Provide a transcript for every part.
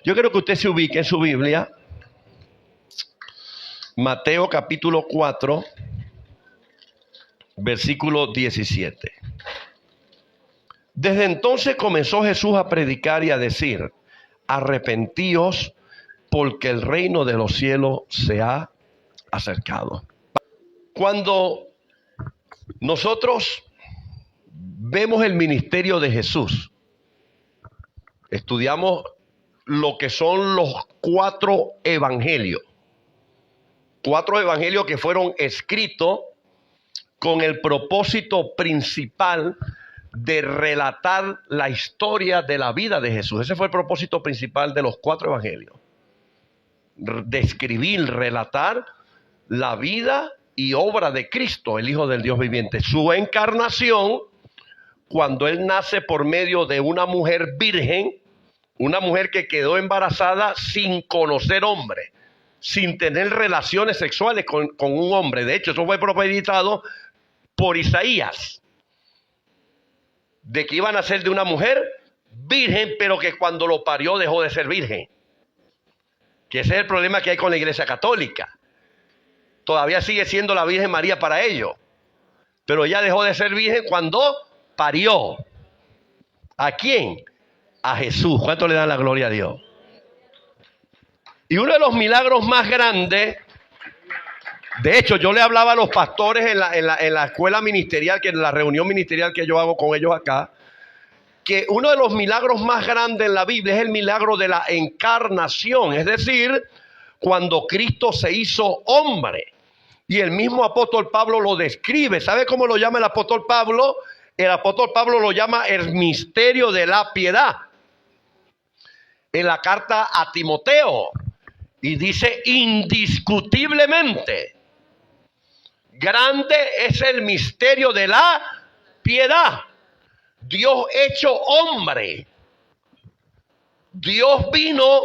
Yo quiero que usted se ubique en su Biblia, Mateo capítulo 4, versículo 17. Desde entonces comenzó Jesús a predicar y a decir: arrepentíos, porque el reino de los cielos se ha acercado. Cuando nosotros vemos el ministerio de Jesús, estudiamos lo que son los 4 evangelios. 4 evangelios que fueron escritos con el propósito principal de relatar la historia de la vida de Jesús. Ese fue el propósito principal de los 4 evangelios. Describir, relatar la vida y obra de Cristo, el Hijo del Dios viviente. Su encarnación, cuando Él nace por medio de una mujer virgen, una mujer que quedó embarazada sin conocer hombre, sin tener relaciones sexuales con un hombre. De hecho, eso fue profetizado por Isaías, de que iban a ser de una mujer virgen, pero que cuando lo parió dejó de ser virgen. Que ese es el problema que hay con la Iglesia Católica. Todavía sigue siendo la Virgen María para ellos, pero ella dejó de ser virgen cuando parió. ¿A quién? A Jesús. ¿Cuánto le dan la gloria a Dios? Y uno de los milagros más grandes, de hecho yo le hablaba a los pastores en la escuela ministerial, que en la reunión ministerial que yo hago con ellos acá, que uno de los milagros más grandes en la Biblia es el milagro de la encarnación, es decir, cuando Cristo se hizo hombre. Y el mismo apóstol Pablo lo describe. ¿Sabe cómo lo llama el apóstol Pablo? El apóstol Pablo lo llama el misterio de la piedad, en la carta a Timoteo, y dice: indiscutiblemente grande es el misterio de la piedad. Dios hecho hombre, Dios vino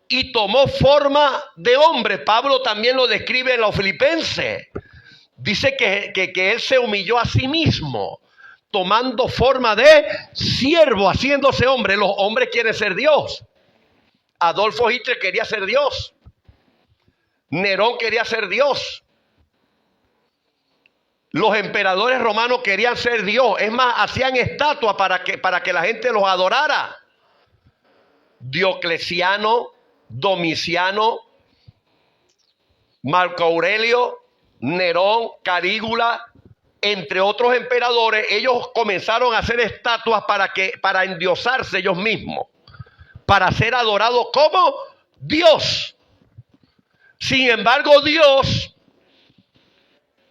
y tomó forma de hombre. Pablo también lo describe en los Filipenses. Dice que Él se humilló a sí mismo, tomando forma de siervo, haciéndose hombre. Los hombres quieren ser Dios. Adolfo Hitler quería ser Dios. Nerón quería ser Dios. Los emperadores romanos querían ser Dios. Es más, hacían estatuas para que la gente los adorara. Diocleciano, Domiciano, Marco Aurelio, Nerón, Calígula, entre otros emperadores, ellos comenzaron a hacer estatuas para endiosarse ellos mismos, para ser adorados como Dios. Sin embargo, Dios,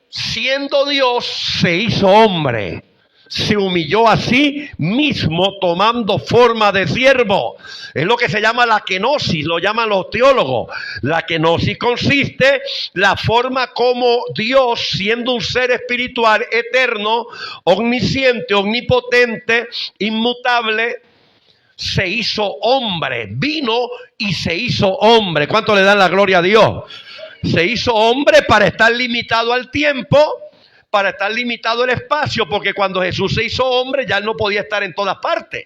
siendo Dios, se hizo hombre. Se humilló a sí mismo tomando forma de siervo. Es lo que se llama la kenosis, lo llaman los teólogos. La kenosis consiste la forma como Dios, siendo un ser espiritual eterno, omnisciente, omnipotente, inmutable, se hizo hombre. Vino y se hizo hombre. ¿Cuánto le dan la gloria a Dios? Se hizo hombre para estar limitado al tiempo, para estar limitado el espacio, porque cuando Jesús se hizo hombre ya Él no podía estar en todas partes.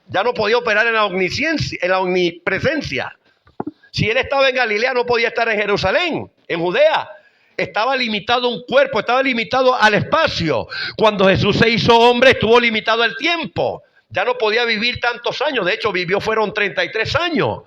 Ya no podía operar en la omnipresencia. Si Él estaba en Galilea, no podía estar en Jerusalén, en Judea. Estaba limitado a un cuerpo, estaba limitado al espacio. Cuando Jesús se hizo hombre, estuvo limitado al tiempo. Ya no podía vivir tantos años. De hecho, fueron 33 años.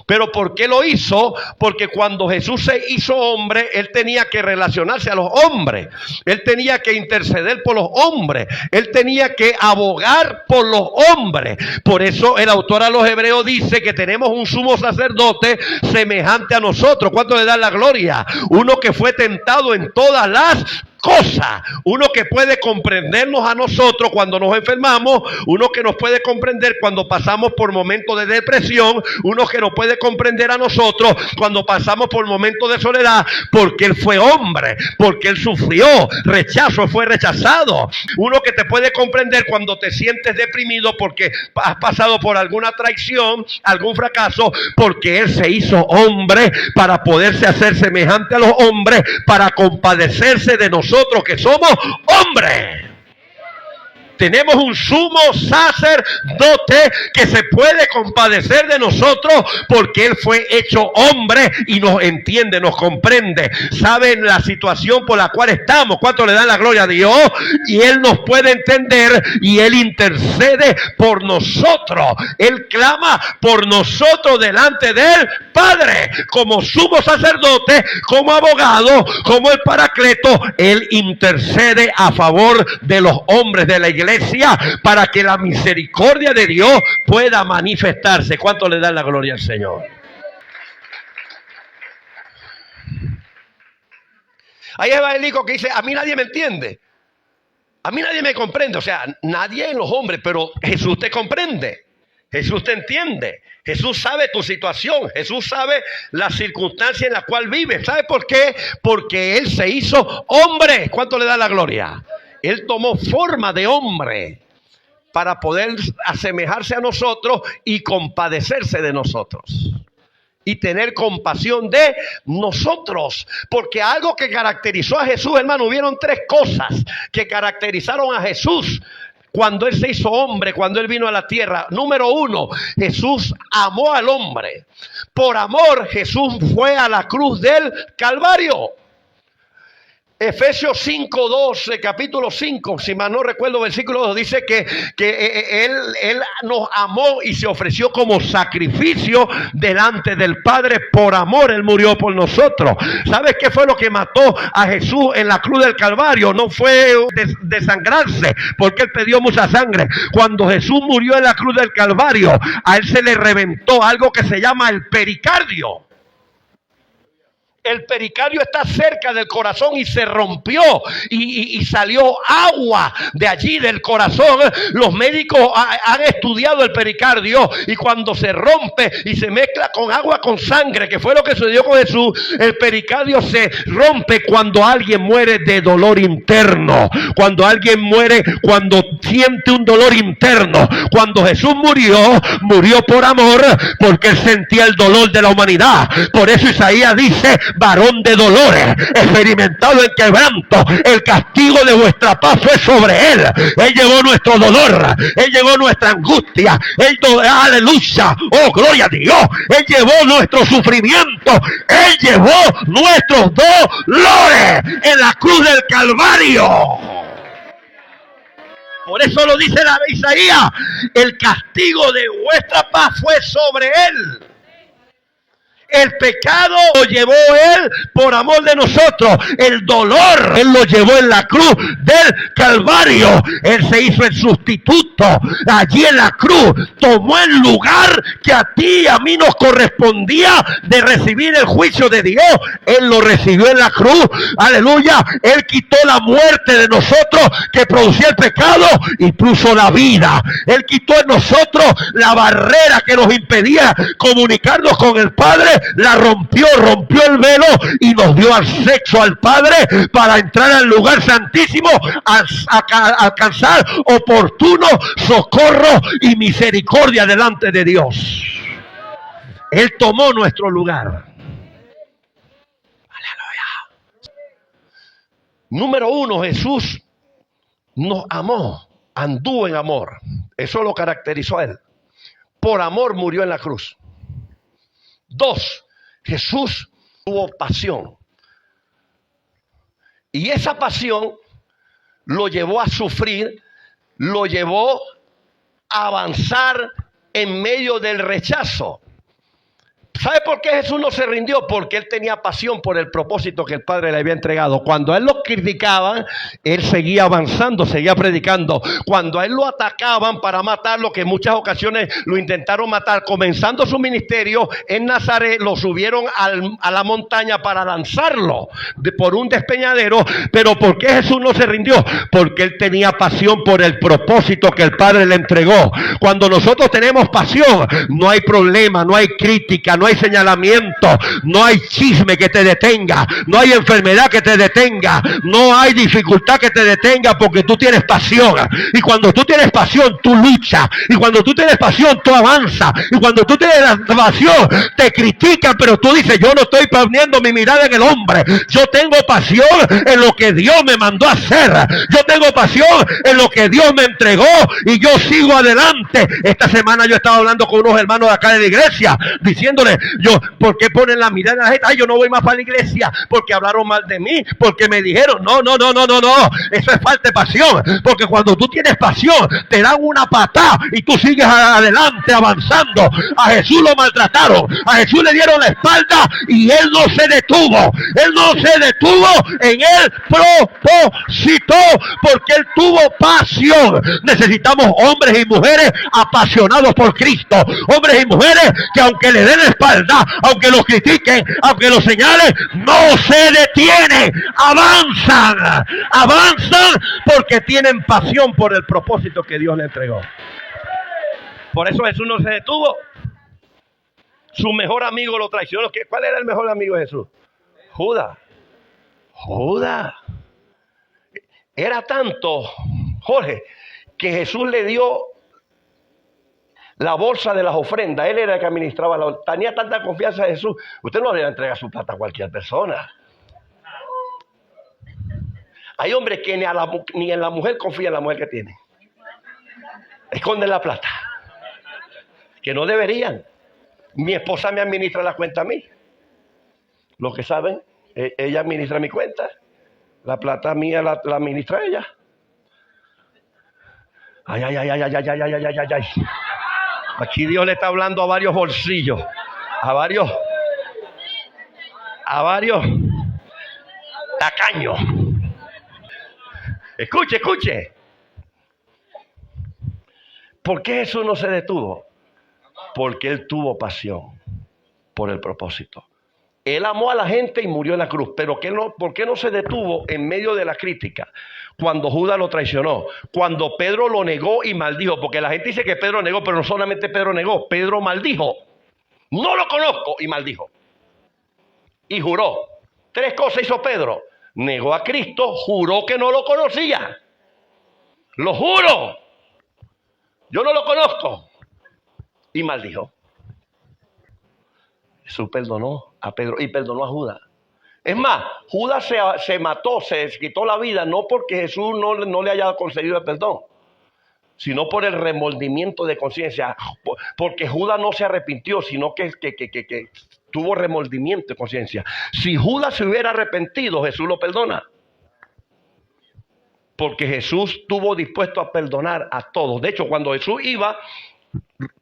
¿Pero por qué lo hizo? Porque cuando Jesús se hizo hombre, Él tenía que relacionarse a los hombres. Él tenía que interceder por los hombres. Él tenía que abogar por los hombres. Por eso el autor a los Hebreos dice que tenemos un sumo sacerdote semejante a nosotros. ¿Cuánto le dan la gloria? Uno que fue tentado en todas las cosas, uno que puede comprendernos a nosotros cuando nos enfermamos, uno que nos puede comprender cuando pasamos por momentos de depresión, uno que nos puede comprender a nosotros cuando pasamos por momentos de soledad, porque Él fue hombre, porque Él sufrió rechazo, fue rechazado. Uno que te puede comprender cuando te sientes deprimido porque has pasado por alguna traición, algún fracaso, porque Él se hizo hombre para poderse hacer semejante a los hombres, para compadecerse de nosotros nosotros que somos hombres. Tenemos un sumo sacerdote que se puede compadecer de nosotros porque Él fue hecho hombre y nos entiende, nos comprende. Saben la situación por la cual estamos. ¿Cuánto le dan la gloria a Dios? Y Él nos puede entender y Él intercede por nosotros. Él clama por nosotros delante del Padre. Como sumo sacerdote, como abogado, como el Paracleto, Él intercede a favor de los hombres de la iglesia para que la misericordia de Dios pueda manifestarse. ¿Cuánto le dan la gloria al Señor? Hay evangélicos que dicen, a mí nadie me entiende, a mí nadie me comprende. O sea, nadie en los hombres, pero Jesús te comprende, Jesús te entiende, Jesús sabe tu situación, Jesús sabe la circunstancia en la cual vives. ¿Sabe por qué? Porque Él se hizo hombre. ¿Cuánto le da la gloria? Él tomó forma de hombre para poder asemejarse a nosotros y compadecerse de nosotros. Y tener compasión de nosotros. Porque algo que caracterizó a Jesús, hermano, hubieron tres cosas que caracterizaron a Jesús cuando Él se hizo hombre, cuando Él vino a la tierra. Número uno, Jesús amó al hombre. Por amor, Jesús fue a la cruz del Calvario. Efesios 5:12, capítulo 5, si mal no recuerdo, versículo 2, dice que él nos amó y se ofreció como sacrificio delante del Padre. Por amor, Él murió por nosotros. ¿Sabes qué fue lo que mató a Jesús en la cruz del Calvario? No fue desangrarse, porque Él perdió mucha sangre. Cuando Jesús murió en la cruz del Calvario, a Él se le reventó algo que se llama el pericardio. El pericardio está cerca del corazón y se rompió y salió agua de allí del corazón. Los médicos han estudiado el pericardio y cuando se rompe y se mezcla con agua con sangre, que fue lo que sucedió con Jesús, el pericardio se rompe cuando alguien muere de dolor interno. Cuando alguien muere, cuando siente un dolor interno. Cuando Jesús murió por amor, porque Él sentía el dolor de la humanidad. Por eso Isaías dice, varón de dolores, experimentado en quebranto, el castigo de vuestra paz fue sobre Él. Él llevó nuestro dolor, Él llevó nuestra angustia, aleluya, oh gloria a Dios, Él llevó nuestro sufrimiento, Él llevó nuestros dolores en la cruz del Calvario. Por eso lo dice la Isaías, el castigo de vuestra paz fue sobre Él. El pecado lo llevó Él por amor de nosotros. El dolor Él lo llevó en la cruz del Calvario. Él se hizo el sustituto. Allí en la cruz tomó el lugar que a ti y a mí nos correspondía de recibir el juicio de Dios. Él lo recibió en la cruz. Aleluya. Él quitó la muerte de nosotros que producía el pecado y puso la vida. Él quitó en nosotros la barrera que nos impedía comunicarnos con el Padre. La rompió el velo y nos dio acceso al Padre para entrar al lugar santísimo, a alcanzar oportuno socorro y misericordia delante de Dios. Él tomó nuestro lugar. Aleluya. Número uno, Jesús nos amó, anduvo en amor. Eso lo caracterizó a Él. Por amor murió en la cruz. 2, Jesús tuvo pasión. Y esa pasión lo llevó a sufrir, lo llevó a avanzar en medio del rechazo. ¿Sabe por qué Jesús no se rindió? Porque Él tenía pasión por el propósito que el Padre le había entregado. Cuando a Él lo criticaban, Él seguía avanzando, seguía predicando. Cuando a Él lo atacaban para matarlo, que en muchas ocasiones lo intentaron matar, comenzando su ministerio en Nazaret, lo subieron a la montaña para lanzarlo por un despeñadero. Pero ¿por qué Jesús no se rindió? Porque Él tenía pasión por el propósito que el Padre le entregó. Cuando nosotros tenemos pasión, no hay problema, no hay crítica, no hay hay señalamiento, no hay chisme que te detenga, no hay enfermedad que te detenga, no hay dificultad que te detenga, porque tú tienes pasión. Y cuando tú tienes pasión, tú luchas. Y cuando tú tienes pasión, tú avanzas. Y cuando tú tienes pasión, te critican, pero tú dices: yo no estoy poniendo mi mirada en el hombre, yo tengo pasión en lo que Dios me mandó a hacer, yo tengo pasión en lo que Dios me entregó, y yo sigo adelante. Esta semana yo estaba hablando con unos hermanos de acá de la iglesia, diciéndole: ¿por qué ponen la mirada en la gente? Ay, yo no voy más para la iglesia porque hablaron mal de mí, porque me dijeron. No, eso es falta de pasión, porque cuando tú tienes pasión, te dan una patada y tú sigues adelante avanzando. A Jesús lo maltrataron, a Jesús le dieron la espalda y él no se detuvo. Él no se detuvo en el propósito, porque él tuvo pasión. Necesitamos hombres y mujeres apasionados por Cristo, hombres y mujeres que, aunque le den la espalda, aunque los critiquen, aunque los señalen, no se detienen, avanzan porque tienen pasión por el propósito que Dios le entregó. Por eso Jesús no se detuvo. Su mejor amigo lo traicionó. ¿Cuál era el mejor amigo de Jesús? Judas. Era tanto, Jorge, que Jesús le dio la bolsa de las ofrendas. Él era el que administraba tenía tanta confianza en Jesús. Usted no le entrega su plata a cualquier persona. Hay hombres que ni en la mujer confían en la mujer que tiene. Esconden la plata, que no deberían. Mi esposa me administra la cuenta a mí. Los que saben, ella administra mi cuenta. La plata mía la administra ella. Ay. Aquí Dios le está hablando a varios bolsillos, a varios tacaños. Escuche. ¿Por qué Jesús no se detuvo? Porque él tuvo pasión por el propósito. Él amó a la gente y murió en la cruz. Pero ¿por qué no se detuvo en medio de la crítica? Cuando Judas lo traicionó, cuando Pedro lo negó y maldijo, porque la gente dice que Pedro negó, pero no solamente Pedro negó, Pedro maldijo. No lo conozco, y maldijo. Y juró. 3 cosas hizo Pedro: negó a Cristo, juró que no lo conocía. Lo juro, yo no lo conozco. Y maldijo. Jesús perdonó a Pedro y perdonó a Judas. Es más, Judas se mató, se quitó la vida, no porque Jesús no le haya concedido el perdón, sino por el remordimiento de conciencia. Porque Judas no se arrepintió, sino que tuvo remordimiento de conciencia. Si Judas se hubiera arrepentido, Jesús lo perdona. Porque Jesús estuvo dispuesto a perdonar a todos. De hecho, cuando Jesús iba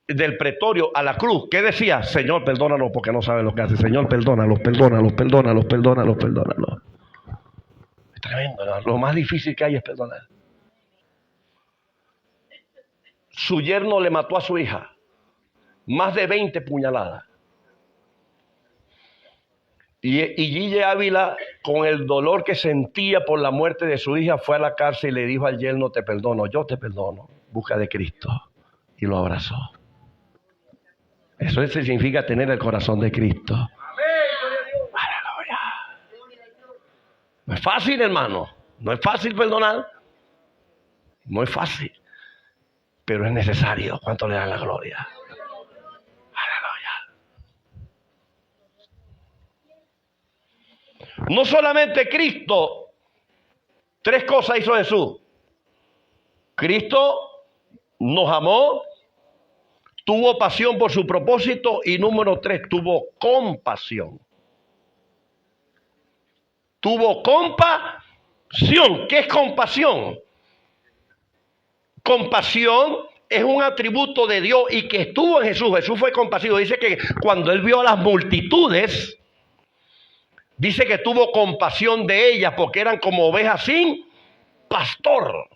del pretorio a la cruz, ¿qué decía? Señor, perdónalos porque no saben lo que hacen. Señor, perdónalos. Es tremendo, ¿no? Lo más difícil que hay es perdonar. Su yerno le mató a su hija, más de 20 puñaladas. Y Gille Ávila, con el dolor que sentía por la muerte de su hija, fue a la cárcel y le dijo al yerno: te perdono, yo te perdono, busca de Cristo. Y lo abrazó. Eso significa tener el corazón de Cristo. Aleluya. No es fácil, hermano. No es fácil perdonar. No es fácil. Pero es necesario. ¿Cuánto le dan la gloria? Aleluya. No solamente Cristo. 3 cosas hizo Jesús. Cristo nos amó, tuvo pasión por su propósito, y número 3, tuvo compasión. Tuvo compasión. ¿Qué es compasión? Compasión es un atributo de Dios y que estuvo en Jesús. Jesús fue compasivo. Dice que cuando él vio a las multitudes, dice que tuvo compasión de ellas porque eran como ovejas sin pastor.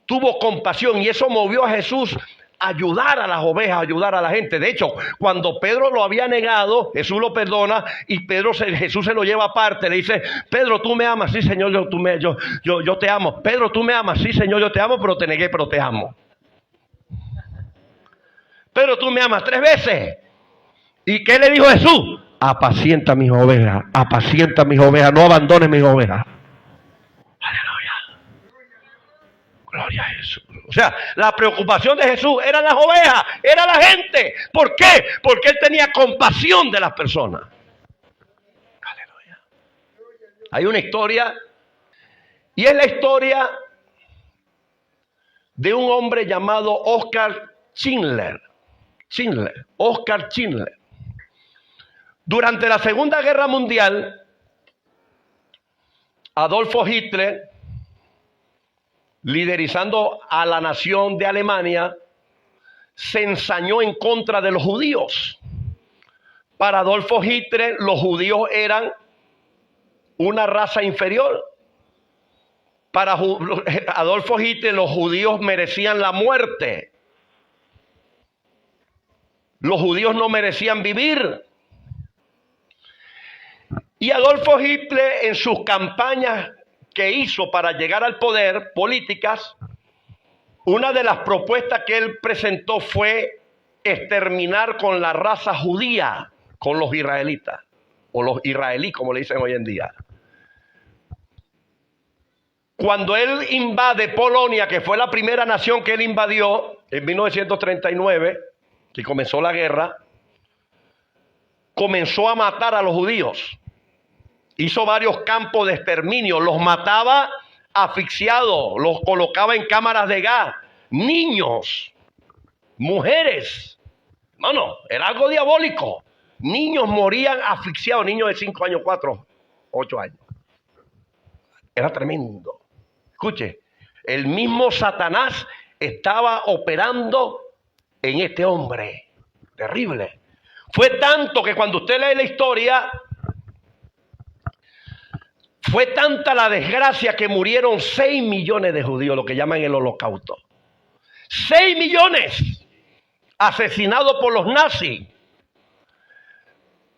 Tuvo compasión y eso movió a Jesús a ayudar a las ovejas, a ayudar a la gente. De hecho, cuando Pedro lo había negado, Jesús lo perdona y Jesús se lo lleva aparte. Le dice: Pedro, tú me amas. Sí, Señor, yo te amo. Pedro, tú me amas. Sí, Señor, yo te amo, pero te negué, pero te amo. Pedro, tú me amas 3 veces. ¿Y qué le dijo Jesús? Apacienta mis ovejas, no abandones mis ovejas. Aleluya. Gloria a Jesús. O sea, la preocupación de Jesús eran las ovejas, era la gente. ¿Por qué? Porque él tenía compasión de las personas. Aleluya. Hay una historia, y es la historia de un hombre llamado Oskar Schindler. Oskar Schindler. Durante la Segunda Guerra Mundial, Adolfo Hitler, liderizando a la nación de Alemania, se ensañó en contra de los judíos. Para Adolfo Hitler, los judíos eran una raza inferior. Para Adolfo Hitler, los judíos merecían la muerte. Los judíos no merecían vivir. Y Adolfo Hitler, en sus campañas que hizo para llegar al poder, políticas, una de las propuestas que él presentó fue exterminar con la raza judía, con los israelitas, o los israelíes, como le dicen hoy en día. Cuando él invade Polonia, que fue la primera nación que él invadió en 1939, que comenzó la guerra, comenzó a matar a los judíos. Hizo varios campos de exterminio, los mataba asfixiados, los colocaba en cámaras de gas, niños, mujeres. No, era algo diabólico. Niños morían asfixiados, niños de 5 años, 4, 8 años. Era tremendo. Escuche, el mismo Satanás estaba operando en este hombre. Terrible. Fue tanto que cuando usted lee la historia, fue tanta la desgracia que murieron 6 millones de judíos, lo que llaman el holocausto. 6 millones asesinados por los nazis.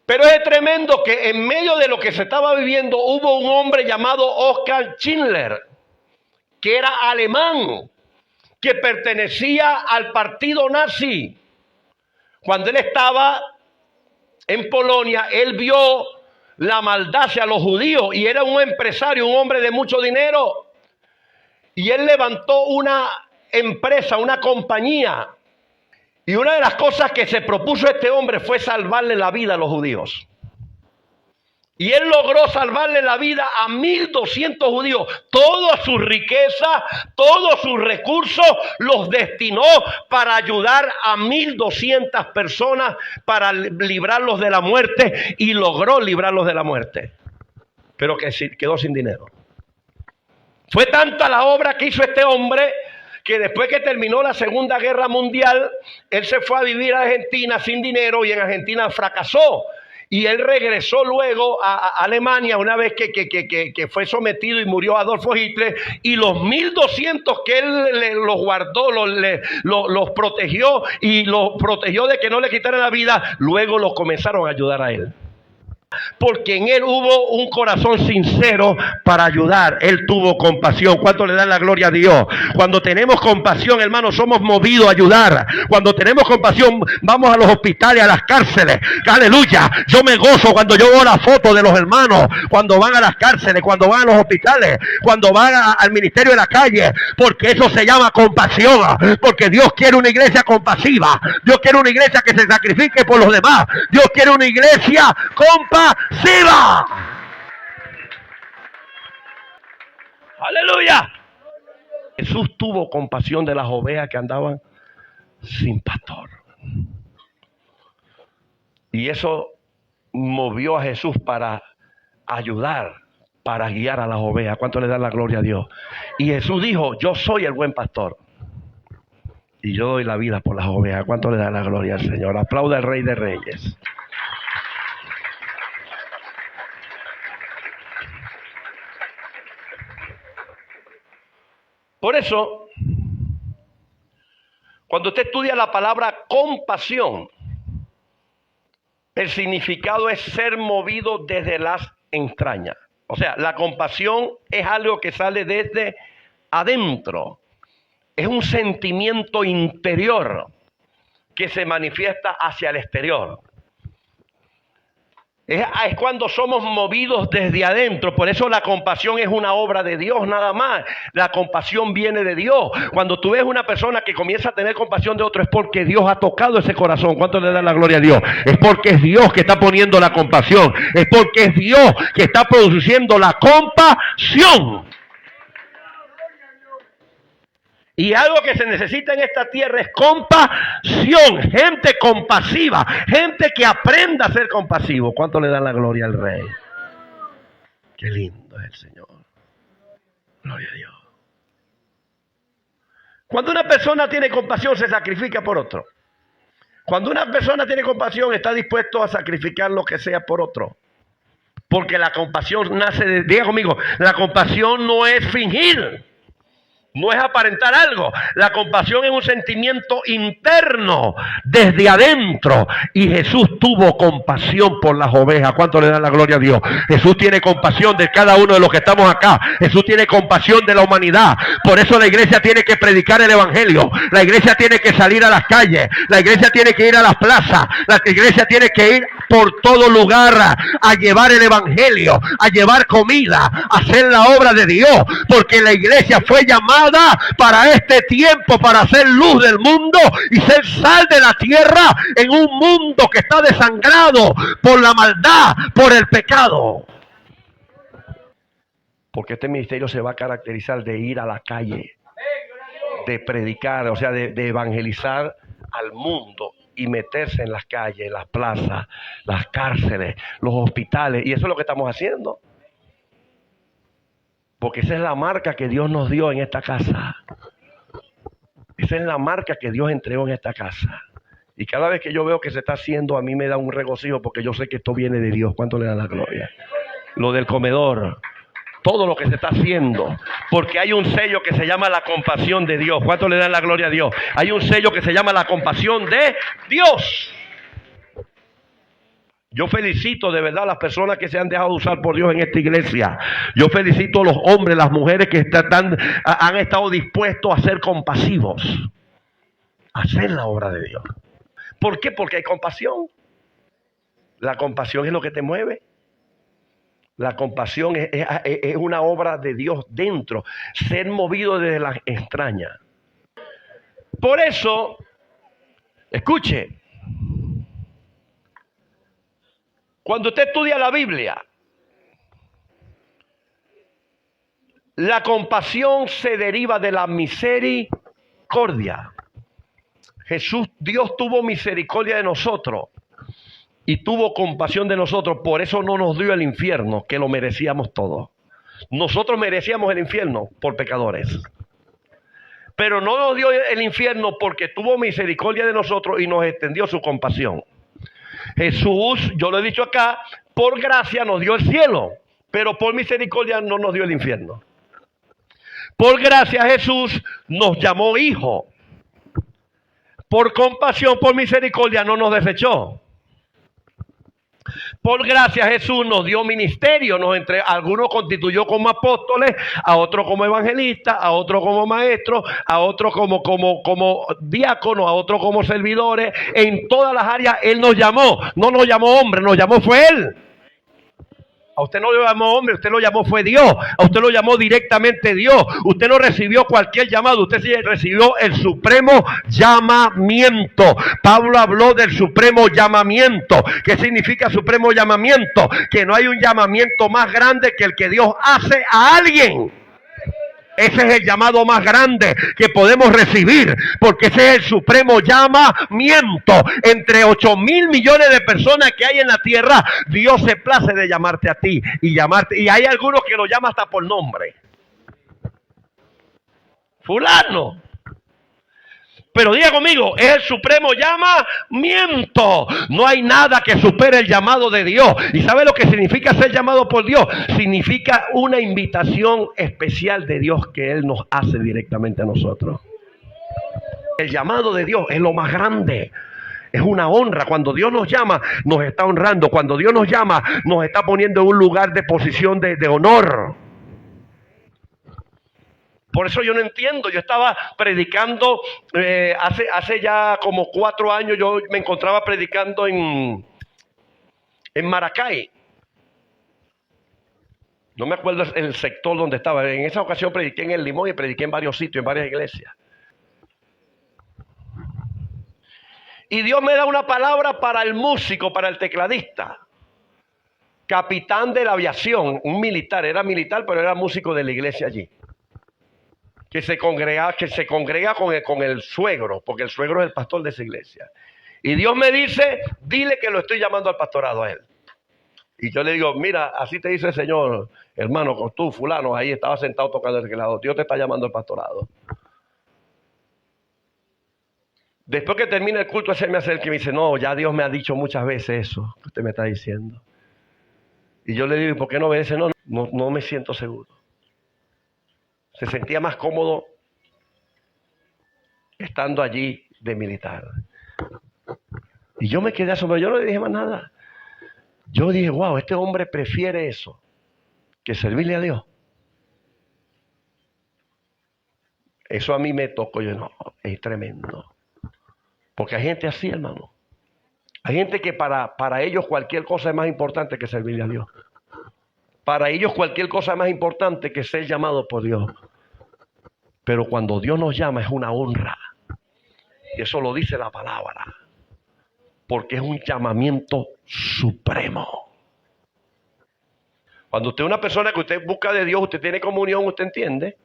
Pero es tremendo que en medio de lo que se estaba viviendo hubo un hombre llamado Oskar Schindler, que era alemán, que pertenecía al partido nazi. Cuando él estaba en Polonia, él vio la maldad hacia los judíos y era un empresario, un hombre de mucho dinero. Y él levantó una empresa, una compañía. Y una de las cosas que se propuso este hombre fue salvarle la vida a los judíos. Y él logró salvarle la vida a 1.200 judíos. Toda su riqueza, todos sus recursos los destinó para ayudar a 1.200 personas para librarlos de la muerte, y logró librarlos de la muerte. Pero que quedó sin dinero. Fue tanta la obra que hizo este hombre que después que terminó la Segunda Guerra Mundial, él se fue a vivir a Argentina sin dinero y en Argentina fracasó. Y él regresó luego a Alemania una vez que fue sometido y murió Adolfo Hitler. Y los 1.200 que él los guardó, los protegió y los protegió de que no le quitaran la vida, luego los comenzaron a ayudar a él. Porque en él hubo un corazón sincero para ayudar. Él tuvo compasión. ¿Cuánto le dan la gloria a Dios? Cuando tenemos compasión, hermanos, somos movidos a ayudar. Cuando tenemos compasión, vamos a los hospitales, a las cárceles. Aleluya. Yo me gozo cuando yo veo la foto de los hermanos, cuando van a las cárceles, cuando van a los hospitales, cuando van al ministerio de la calle, porque eso se llama compasión. Porque Dios quiere una iglesia compasiva. Dios quiere una iglesia que se sacrifique por los demás. Dios quiere una iglesia compasiva. Aleluya. Jesús tuvo compasión de las ovejas que andaban sin pastor. Y eso movió a Jesús para ayudar, para guiar a las ovejas. ¿Cuánto le dan la gloria a Dios? Y Jesús dijo: yo soy el buen pastor y yo doy la vida por las ovejas. ¿Cuánto le dan la gloria al Señor? Aplauda al Rey de Reyes. Por eso, cuando usted estudia la palabra compasión, el significado es ser movido desde las entrañas. O sea, la compasión es algo que sale desde adentro. Es un sentimiento interior que se manifiesta hacia el exterior. Es cuando somos movidos desde adentro. Por eso la compasión es una obra de Dios nada más. La compasión viene de Dios. Cuando tú ves una persona que comienza a tener compasión de otro, es porque Dios ha tocado ese corazón. ¿Cuánto le da la gloria a Dios? Es porque es Dios que está poniendo la compasión. Es porque es Dios que está produciendo la compasión. Y algo que se necesita en esta tierra es compasión, gente compasiva, gente que aprenda a ser compasivo. ¿Cuánto le dan la gloria al Rey? Qué lindo es el Señor. Gloria a Dios. Cuando una persona tiene compasión, se sacrifica por otro. Cuando una persona tiene compasión, está dispuesto a sacrificar lo que sea por otro. Porque la compasión nace de, diga conmigo, la compasión no es fingir. No es aparentar algo. La compasión es un sentimiento interno, desde adentro. Y Jesús tuvo compasión por las ovejas. ¿Cuánto le dan la gloria a Dios? Jesús tiene compasión de cada uno de los que estamos acá. Jesús tiene compasión de la humanidad. Por eso la iglesia tiene que predicar el evangelio. La iglesia tiene que salir a las calles. La iglesia tiene que ir a las plazas. La iglesia tiene que ir por todo lugar a llevar el evangelio, a llevar comida, a hacer la obra de Dios. Porque la iglesia fue llamada para este tiempo, para ser luz del mundo y ser sal de la tierra en un mundo que está desangrado por la maldad, por el pecado. Porque este ministerio se va a caracterizar de ir a la calle, de predicar, o sea, de evangelizar al mundo y meterse en las calles, en las plazas, las cárceles, los hospitales, y eso es lo que estamos haciendo. Porque esa es la marca que Dios nos dio en esta casa. Esa es la marca que Dios entregó en esta casa. Y cada vez que yo veo que se está haciendo, a mí me da un regocijo porque yo sé que esto viene de Dios. ¿Cuánto le da la gloria? Lo del comedor, todo lo que se está haciendo. Porque hay un sello que se llama la compasión de Dios. ¿Cuánto le da la gloria a Dios? Hay un sello que se llama la compasión de Dios. Yo felicito de verdad a las personas que se han dejado usar por Dios en esta iglesia. Yo felicito a los hombres, las mujeres que han estado dispuestos a ser compasivos, a hacer la obra de Dios. ¿Por qué? Porque hay compasión. La compasión es lo que te mueve. La compasión es una obra de Dios dentro. Ser movido desde las entrañas. Por eso, escuche. Cuando usted estudia la Biblia, la compasión se deriva de la misericordia. Dios tuvo misericordia de nosotros y tuvo compasión de nosotros. Por eso no nos dio el infierno, que lo merecíamos todos. Nosotros merecíamos el infierno por pecadores. Pero no nos dio el infierno porque tuvo misericordia de nosotros y nos extendió su compasión. Jesús, yo lo he dicho acá, por gracia nos dio el cielo, pero por misericordia no nos dio el infierno. Por gracia Jesús nos llamó hijo. Por compasión, por misericordia no nos desechó. Por gracia Jesús nos dio ministerio, algunos constituyó como apóstoles, a otros como evangelistas, a otros como maestros, a otros como diáconos, a otros como servidores. En todas las áreas Él nos llamó, no nos llamó hombre, nos llamó fue Él. A usted no lo llamó hombre, usted lo llamó fue Dios. A usted lo llamó directamente Dios. Usted no recibió cualquier llamado, usted sí recibió el supremo llamamiento. Pablo habló del supremo llamamiento. ¿Qué significa supremo llamamiento? Que no hay un llamamiento más grande que el que Dios hace a alguien. Ese es el llamado más grande que podemos recibir, porque ese es el supremo llamamiento. Entre 8.000 millones de personas que hay en la tierra, Dios se place de llamarte a ti y hay algunos que lo llaman hasta por nombre. Fulano. Pero diga conmigo, es el supremo llamamiento. No hay nada que supere el llamado de Dios. ¿Y sabe lo que significa ser llamado por Dios? Significa una invitación especial de Dios que Él nos hace directamente a nosotros. El llamado de Dios es lo más grande. Es una honra. Cuando Dios nos llama, nos está honrando. Cuando Dios nos llama, nos está poniendo en un lugar de posición de honor. Por eso yo no entiendo. Yo estaba predicando hace ya como 4 años. Yo me encontraba predicando en en Maracay. No me acuerdo el sector donde estaba. En esa ocasión prediqué en El Limón y prediqué en varios sitios, en varias iglesias. Y Dios me da una palabra para el músico, para el tecladista. Capitán de la aviación, un militar. Era militar, pero era músico de la iglesia allí. Que se congrega con el suegro, porque el suegro es el pastor de esa iglesia. Y Dios me dice, dile que lo estoy llamando al pastorado a él. Y yo le digo, mira, así te dice el Señor, hermano, con tú, fulano, ahí estaba sentado tocando el teclado. Dios te está llamando al pastorado. Después que termina el culto, ese me acerca y me dice, no, ya Dios me ha dicho muchas veces eso que usted me está diciendo. Y yo le digo, ¿por qué no obedece? No me siento seguro. Se sentía más cómodo estando allí de militar. Y yo me quedé asombrado, yo no le dije más nada. Yo dije, wow, este hombre prefiere eso que servirle a Dios. Eso a mí me tocó, yo no, es tremendo. Porque hay gente así, hermano. Hay gente que para ellos cualquier cosa es más importante que servirle a Dios. Para ellos cualquier cosa es más importante que ser llamado por Dios. Pero cuando Dios nos llama es una honra. Y eso lo dice la palabra. Porque es un llamamiento supremo. Cuando usted es una persona que usted busca de Dios, usted tiene comunión, usted entiende.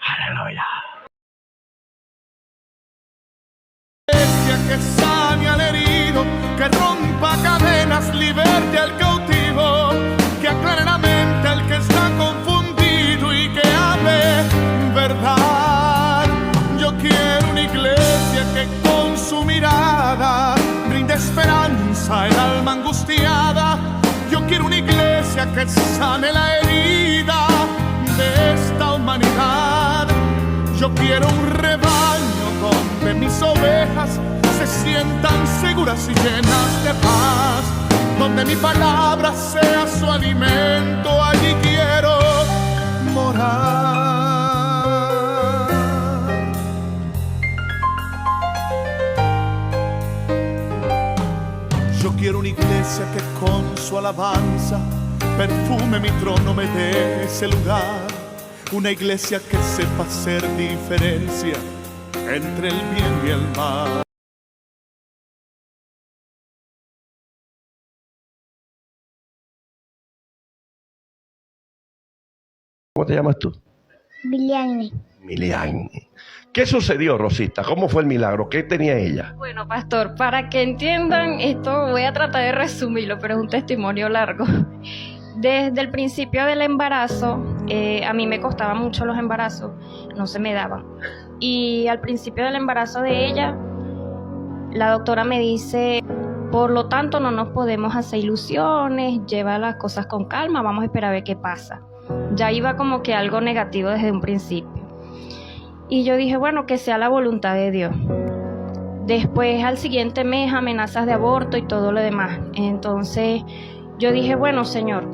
Aleluya. Que sane al herido, que rompa cadenas, liberte al cautivo, que aclare la mente al que está confundido y que hable verdad. Yo quiero una iglesia que con su mirada brinde esperanza al alma angustiada. Yo quiero una iglesia que sane la herida de esta humanidad. Yo quiero un rebaño donde mis ovejas se sientan seguras y llenas de paz, donde mi palabra sea su alimento, allí quiero morar. Yo quiero una iglesia que con su alabanza perfume mi trono, me dé ese lugar. Una iglesia que sepa hacer diferencia entre el bien y el mal. ¿Cómo te llamas tú? Miliani. Miliani. ¿Qué sucedió, Rosita? ¿Cómo fue el milagro? ¿Qué tenía ella? Bueno, pastor, para que entiendan esto, voy a tratar de resumirlo, pero es un testimonio largo. Desde el principio del embarazo, a mí me costaban mucho los embarazos, no se me daban. Y al principio del embarazo de ella, la doctora me dice, por lo tanto no nos podemos hacer ilusiones, lleva las cosas con calma, vamos a esperar a ver qué pasa. Ya iba como que algo negativo desde un principio. Y yo dije, bueno, que sea la voluntad de Dios. Después, al siguiente mes, amenazas de aborto y todo lo demás. Entonces, yo dije, bueno, Señor,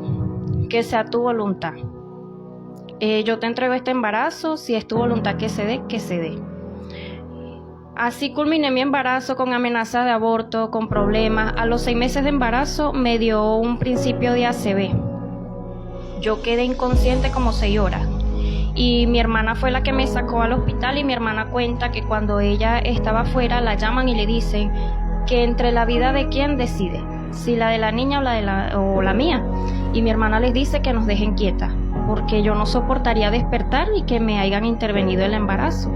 que sea tu voluntad. Yo te entrego este embarazo, si es tu voluntad que se dé, que se dé. Así culminé mi embarazo con amenazas de aborto, con problemas. A los 6 meses de embarazo me dio un principio de ACV. Yo quedé inconsciente como 6 horas. Y mi hermana fue la que me sacó al hospital y mi hermana cuenta que cuando ella estaba afuera la llaman y le dicen que entre la vida de quién decide, si la de la niña o la mía. Y mi hermana les dice que nos dejen quietas, porque yo no soportaría despertar y que me hayan intervenido el embarazo.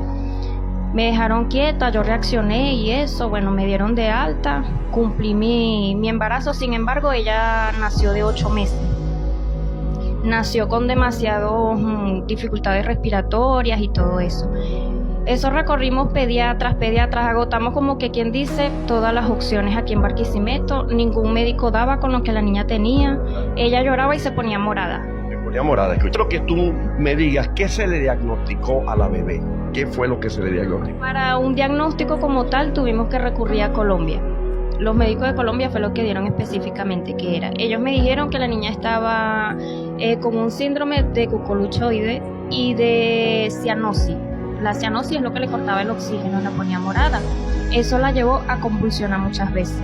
Me dejaron quieta, yo reaccioné y eso, bueno, me dieron de alta, cumplí mi embarazo. Sin embargo, ella nació de 8 meses. Nació con demasiadas dificultades respiratorias y todo eso. Eso recorrimos pediatras, agotamos como que quien dice todas las opciones aquí en Barquisimeto. Ningún médico daba con lo que la niña tenía. Ella lloraba y se ponía morada. Se ponía morada. Quiero que tú me digas qué se le diagnosticó a la bebé. ¿Qué fue lo que se le diagnosticó? Para un diagnóstico como tal tuvimos que recurrir a Colombia. Los médicos de Colombia fue lo que dieron específicamente que era. Ellos me dijeron que la niña estaba con un síndrome de cucoluchoide y de cianosis. La cianosis es lo que le cortaba el oxígeno, la ponía morada. Eso la llevó a convulsionar muchas veces.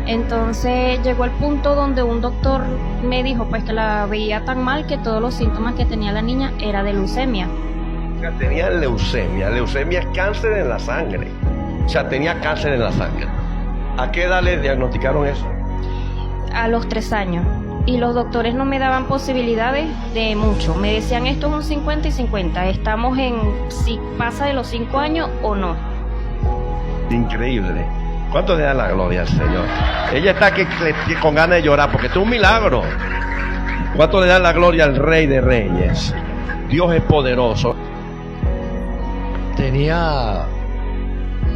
Entonces llegó el punto donde un doctor me dijo pues que la veía tan mal que todos los síntomas que tenía la niña era de leucemia. O sea, tenía leucemia. Leucemia es cáncer en la sangre. O sea, tenía cáncer en la sangre. ¿A qué edad le diagnosticaron eso? A los 3 años. Y los doctores no me daban posibilidades de mucho. Me decían esto es un 50 y 50. Estamos en si pasa de los 5 años o no. Increíble. ¿Cuánto le da la gloria al Señor? Ella está aquí con ganas de llorar porque esto es un milagro. ¿Cuánto le da la gloria al Rey de Reyes? Dios es poderoso. Tenía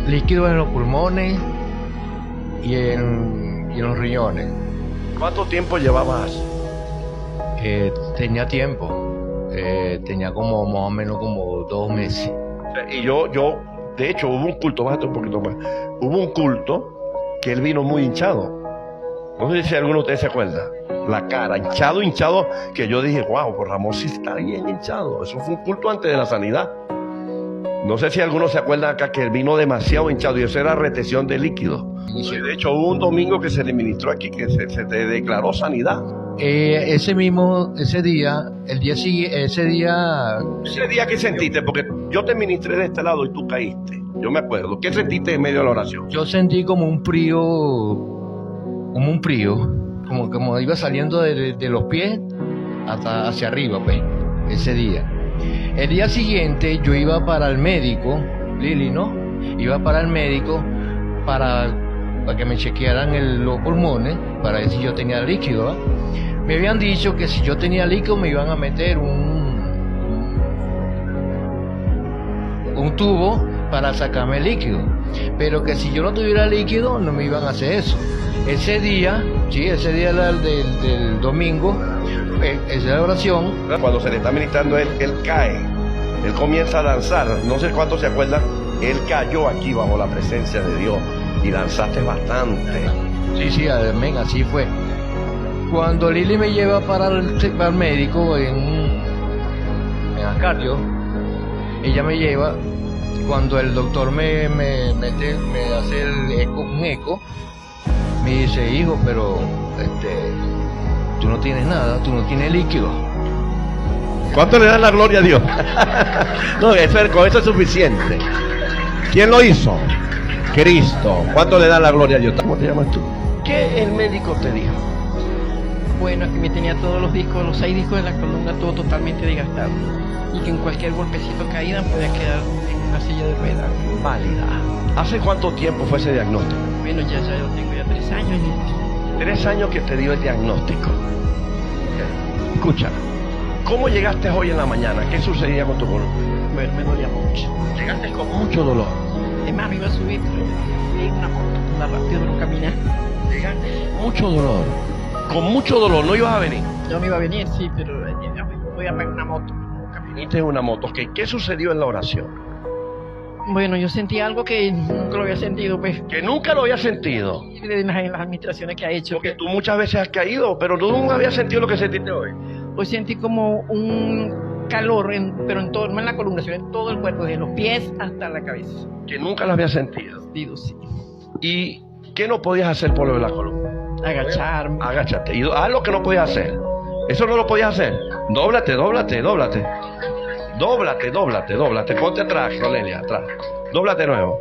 líquidos en los pulmones y en los riñones. ¿Cuánto tiempo llevabas? Tenía tiempo. Tenía como más o menos como 2 meses. Y yo, de hecho, hubo un culto, bájate un poquito más. Hubo un culto que él vino muy hinchado. No sé si alguno de ustedes se acuerda. La cara, hinchado, que yo dije, wow, pues Ramón sí está bien hinchado. Eso fue un culto antes de la sanidad. No sé si alguno se acuerda acá que él vino demasiado hinchado y eso era retención de líquido. Y de hecho hubo un domingo que se le ministró aquí que se te declaró sanidad. Ese día, ese día ¿Qué sentiste? Porque yo te ministré de este lado y tú caíste. Yo me acuerdo. ¿Qué sentiste en medio de la oración? yo sentí como un frío, como iba saliendo de los pies hasta hacia arriba, pues, ese día. El día siguiente yo iba para el médico, Lili, ¿no? Iba para el médico para que me chequearan los pulmones, para ver si yo tenía líquido, ¿eh? Me habían dicho que si yo tenía líquido me iban a meter un tubo para sacarme el líquido, pero que si yo no tuviera líquido no me iban a hacer eso. Ese día del domingo, esa es la oración. Cuando se le está ministrando él cae, él comienza a danzar, no sé cuántos se acuerdan, él cayó aquí bajo la presencia de Dios y danzaste bastante. Sí, amén, así fue. Cuando Lili me lleva para el médico en Ascardio, ella me lleva, cuando el doctor me hace un eco, me dice, hijo, pero tú no tienes nada, tú no tienes líquido. ¿Cuánto le dan la gloria a Dios? No, con eso es suficiente. ¿Quién lo hizo? Cristo. ¿Cuánto le dan la gloria a Dios? ¿Cómo te llamas tú? ¿Qué el médico te dijo? Bueno, que me tenía todos los 6 discos de la columna, todo totalmente desgastado. Y que en cualquier golpecito caída podía quedar en una silla de ruedas. Válida. ¿Hace cuánto tiempo fue ese diagnóstico? Bueno, ya yo tengo ya 3 años. 3 años que te dio el diagnóstico. Escucha, ¿cómo llegaste hoy en la mañana? ¿Qué sucedía con tu columna? Bueno, me dolía mucho. Llegaste con mucho dolor. Es más, me iba a subir, pero en una moto, más rápido, pero caminar. Llegaste mucho dolor. Con mucho dolor, ¿no ibas a venir? Yo me iba a venir, sí, pero voy a pagar una moto. Viniste en una moto. ¿Qué sucedió en la oración? Bueno, yo sentí algo que nunca lo había sentido, pues. Que nunca lo había sentido. En las administraciones que ha hecho. Porque tú muchas veces has caído, pero tú nunca habías sentido lo que sentiste hoy. Hoy sentí como un calor, pero en todo, no en la columna, sino en todo el cuerpo, desde los pies hasta la cabeza. Que nunca lo había sentido. Sí. ¿Y qué no podías hacer por lo de la columna? Agacharme. Agáchate. Y haz lo que no podías hacer. Eso no lo podías hacer. Dóblate. Ponte atrás, Cornelia, atrás. Dóblate nuevo.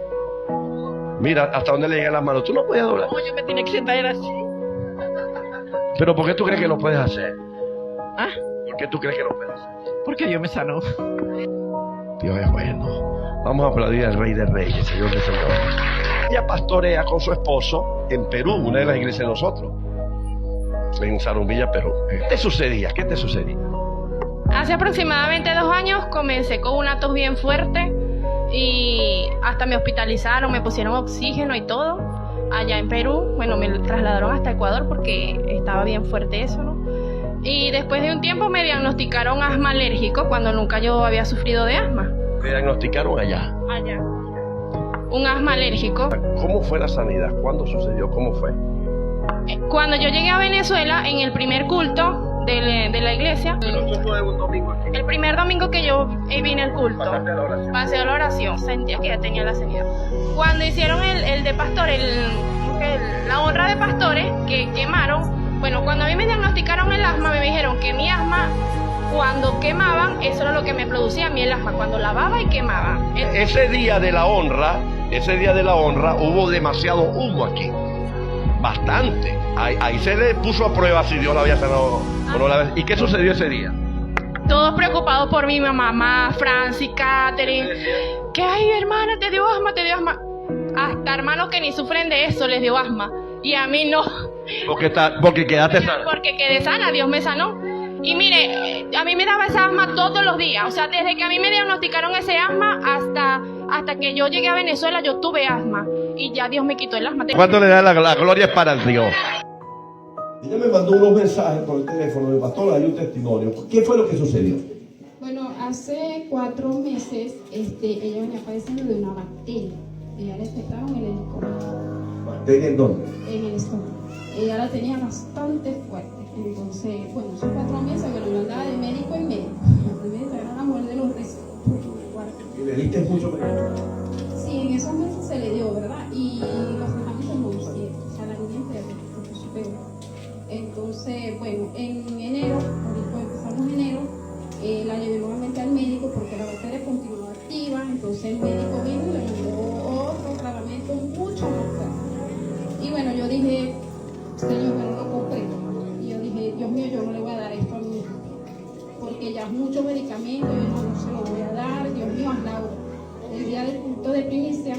Mira hasta dónde le llegan las manos. Tú no podías doblar. No, yo me tenía que sentar así. ¿Pero por qué tú crees que lo puedes hacer? ¿Ah? ¿Por qué tú crees que lo puedes hacer? Porque Dios me sanó. Dios es bueno. Vamos a aplaudir al Rey de Reyes, Señor de Señores. Ella pastorea con su esposo en Perú, una de las iglesias de nosotros. En Sarumbilla, Perú. ¿Qué te sucedía? Hace aproximadamente 2 años comencé con una tos bien fuerte y hasta me hospitalizaron, me pusieron oxígeno y todo allá en Perú. Bueno, me trasladaron hasta Ecuador porque estaba bien fuerte eso, ¿no? Y después de un tiempo me diagnosticaron asma alérgico cuando nunca yo había sufrido de asma. ¿Te diagnosticaron allá? Allá. Un asma alérgico. ¿Cómo fue la sanidad? ¿Cuándo sucedió? ¿Cómo fue? Cuando yo llegué a Venezuela, en el primer culto, de la iglesia. Pero eso fue un domingo aquí. El primer domingo que yo vine al culto, Pasaste a la oración. pasé a la oración, sentía que ya tenía la señal. Cuando hicieron el de pastor, la honra de pastores que quemaron, bueno, cuando a mí me diagnosticaron el asma, me dijeron que mi asma, cuando quemaban, eso era lo que me producía a mí el asma, cuando lavaba y quemaba. Ese día de la honra, hubo demasiado humo aquí. Bastante. Ahí se le puso a prueba si Dios la había sanado o no la había. ¿Y qué sucedió ese día? Todos preocupados por mí, mi mamá, Francis, Catherine. Que ay, hermana, te dio asma, te dio asma. Hasta hermanos que ni sufren de eso les dio asma. Y a mí no. Porque quedaste sana. Porque quedé sana, Dios me sanó. Y mire, a mí me daba esa asma todos los días. O sea, desde que a mí me diagnosticaron ese asma hasta que yo llegué a Venezuela, yo tuve asma. Y ya Dios me quitó el asma. ¿Cuánto le da la gloria es para Dios? Ella me mandó unos mensajes por el teléfono, el pastor, hay un testimonio. ¿Qué fue lo que sucedió? Bueno, hace 4 meses ella venía padeciendo de una bacteria. Ella le detectaron en el estómago. ¿Bacteria en dónde? En el estómago. Ella la tenía bastante fuerte. Entonces, bueno, esos 4 meses, bueno, yo andaba de médico en médico. Era la mujer de los restos. ¿Y le diste mucho medicamento? Sí, en esos meses se le dio, ¿verdad? Y los tratamientos no hicieron. O sea, la niña enferma, porque es peor. Entonces, bueno, en enero, ahorita empezamos enero, la llevé nuevamente al médico porque la bacteria continuaba activa. Entonces el médico vino y le mandó otro tratamiento mucho más fuerte. Y bueno, yo dije, Señor, pero no comprendo. Y yo dije, Dios mío, yo no le voy a dar esto a mi hija, porque ya es mucho medicamento, yo no se lo voy a dar. Dios mío, haz la obra. El día del culto de primicia,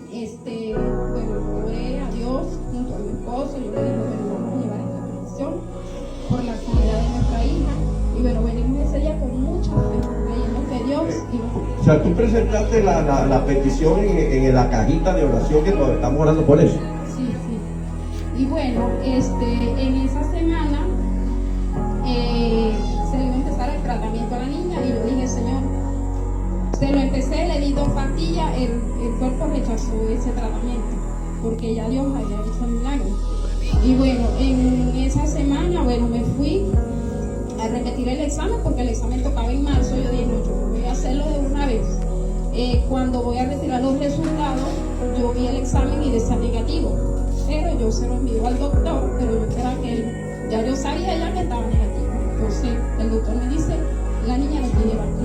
bueno, oré a Dios junto a mi esposo. Yo le dije, bueno, vamos a llevar esta petición por la sanidad de nuestra hija. Y bueno, venimos ese día con mucha fe, creyendo que Dios iba. O sea, tú presentaste la petición en la cajita de oración que nos estamos orando por eso. Sí, sí. Y bueno, en esa semana se le iba a empezar el tratamiento a la niña y yo dije, Señor, se lo empecé, le di 2 pastillas, el cuerpo rechazó ese tratamiento porque ya Dios había hecho el milagro. Y bueno, en esa semana, bueno, me fui a repetir el examen porque el examen tocaba en marzo. Yo dije, no, yo voy a hacerlo de una vez. Cuando voy a retirar los resultados, yo vi el examen y decía negativo, pero yo se lo envío al doctor, pero yo esperaba que él, ya yo sabía ya que estaba negativo. Entonces el doctor me dice, la niña no tiene vacuna.